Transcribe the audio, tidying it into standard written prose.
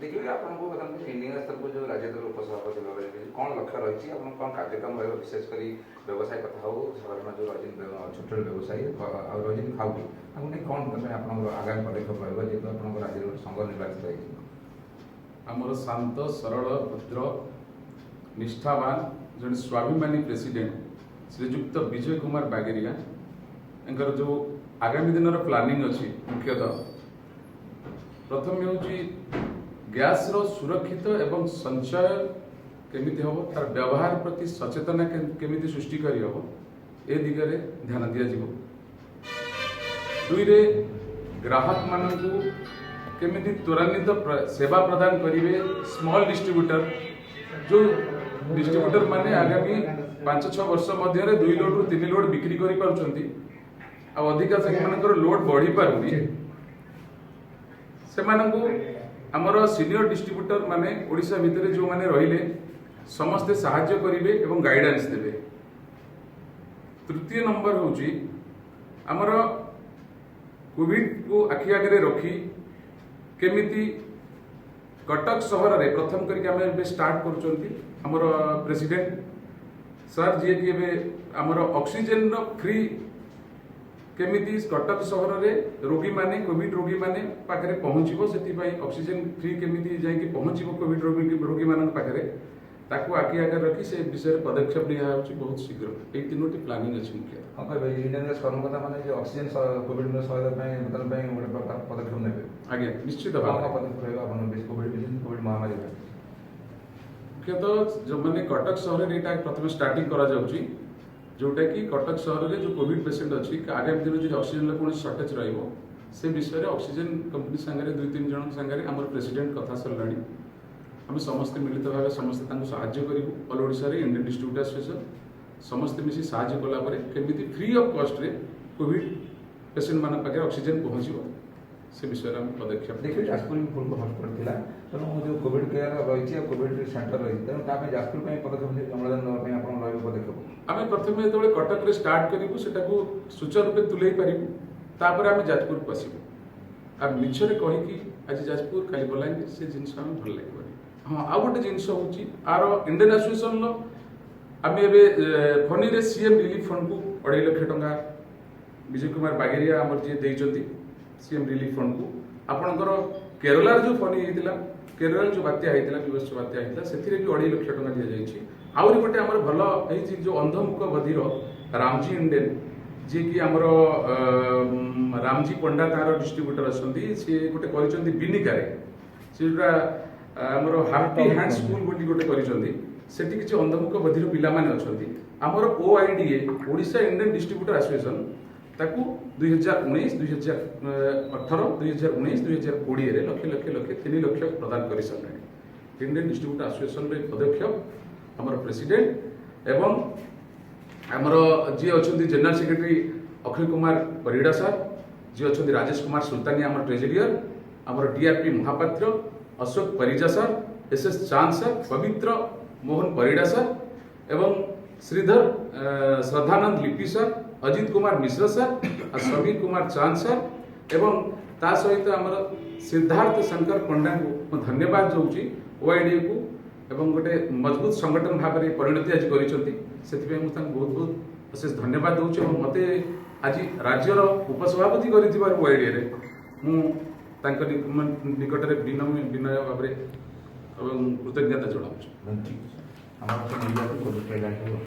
देखिए आपको बता इंडियन स्तर को जो राज्य दल उपसभापति भाव कौन लक्ष्य रही है कौन कार्यक्रम रहा विशेषकर व्यवसाय कथा हो साधारण जो रही छोट छोट व्यवसायी रही खाऊटी आपको कौन आप आगामी पदक्षेप रहा जेहतु आप राज्य संघ निर्वाचित है आमर शांत सरल भद्र निष्ठावान जन स्वाभिमानी प्रेसिडेंट श्रीजुक्त विजय कुमार बागेरिया एंकर जो आगामी दिन प्लानिंग अच्छी मुख्यतः प्रथम हूँ गैस रो सुरक्षित एवं संचय केमिति हम तार व्यवहार प्रति सचेतना केमिति सृष्टि करी हम ए दिगरे ध्यान दिया जीवो दुई रे ग्राहक मानकु केमिति त्वरान्वित सेवा प्रदान करिवे स्मॉल डिस्ट्रीब्यूटर जो डिस्ट्रीब्यूटर माने आगामी 5-6 वर्ष मध्य 2 लोड रु 3 लोड बिक्री करि पारुचंती आ अधिका से मानकर लोड बढ़ी पारुनी से मानकु आमर सीनियर डिस्ट्रीब्यूटर माने ओडिशा भितर जो माने रहिले समस्ते सहाय्य करिवे एवं गाइडेंस देवे। तृतीय नंबर होची आमर कोविड को आखि आगे रखी केमिति कटक सहर रे प्रथम करके आमे स्टार्ट करूचंती आमर प्रेसिडेंट सर जे कि एबे आमर ऑक्सीजन रो फ्री केमिति कटक सहर रे रोगी माने कोविड रोगी माने पाखरे पहुंचबो सेति भाई ऑक्सीजन फ्री केमिति जाय कि पहुंचबो कोविड रोगी मानन पाखरे ताकू आखि आगे रखी से विषय पदक्षेप लिया होची बहुत शीघ्र ए तीनोटी प्लानिंग अछि मुख्य हां कहबे इंडियन गैस कर्मकर्ता माने जे ऑक्सीजन कोविड में सहायता पय मतलब पय गोटे पदक्षेप नेबे आगे निश्चित भाव पदक्षेप रहबा अपन कोविड महामारी में मुख्यतः जो माने कटक सहर रे एटा प्रथम स्टार्टिंग करा जाउची जोटा कि कटक सहर में जो कोविड पेसेंट अच्छी आगामी दिन जो ऑक्सीजन कौन सर्टेज रही से विषय में ऑक्सीजन कंपनी सांगे 2-3 जन सांगे आम प्रेसिडेंट कथा सरला आम समस्ते मिलित भाव समस्ते साहाय्य करूँ ऑल ओडिशा रे इंडियन डिस्ट्रीब्यूटर एसोसिएशन समस्ते मिसी साहाय्य कलापर केमिति फ्री ऑफ कॉस्ट रे कोविड पेसेंट मान पाखे ऑक्सीजन पहुँचो से विषय में पदक्षेप देखिए जाजपुर में पूर्व हॉस्पिटल थिला तेणु जो कोविड केयर रही कोविड सेंटर रही तेणु तापे जाजपुर में पदक्षेप अम्लजान नवा आपन रहबो पदक्षेप आमे प्रथमे जेतबे कटक रे स्टार्ट करिवु सेटाकू सुचारू रूपे तुलै पारिबु तापर आमे जाजपुर पसिबु आ मिछरे कहि कि आज जाजपुर काली बलांगीर से जिंस आमे भल लागबनी हां आ गोटे जिंस होची आरो इंडियन एसोसिएशन लो आमे एबे फनी रे सीएम रिलीफ फंड को 2.5 लाख टका विजय कुमार बागेरिया हमर जे देइचंती सीएम रिलीफ फंड को आपनकर केरला जो फनी हेतिला केरला जो बात्या हेतिला विवश बात्या हेतिला सेथिरे भी 2.5 लाख टका दिया जाइछि आउरी गोटे हमर भलो एही जो अंधमुख बधिर रामजी इंडियन जे कि हमर रामजी पंडा तार डिस्ट्रीब्यूटर असंती से गोटे करिसंती बिनिकारे सेटा हमर हैप्पी हैंड स्कूल बोली गोटे करिसंती सेठी किछि अंधमुख बधिर पिला माने असंती हमर ओआईडीए ओडिशा इंडियन डिस्ट्रीब्यूटर एसोसिएशन ताकू 2019 2018 2019 2020 रे लक्ष 3 लाख प्रदान करि सकले इंडियन डिस्ट्रीब्यूटर एसोसिएशन रे पदक्षेप हमर प्रेसिडेंट एवं हमर जी अछंती general secretary Akhil Kumar Parida sir ji अछंती राजेश कुमार सुल्तानी हमर ट्रेजरियर हमर DRP Mahapatra Ashok Parija sir SS Chand sir Pabitra Mohan Parida sir एवं श्रीधर श्रद्धानंद लिपि सर अजित कुमार मिश्र सर और समीर कुमार चांद सर एवं ता सहित हमर सिद्धार्थ शंकर पंडा को धन्यवाद दूची ओआईडी को एवं गोटे मजबूत संगठन भाव में परिणति आज करिसंती सेति बहुत बहुत अशेष धन्यवाद दूची और मते आज राज्यर उपसभापति करिथिबार ओआईडी रे मु तांक निकट रे विनय भाव में कृतज्ञता जणाउछु।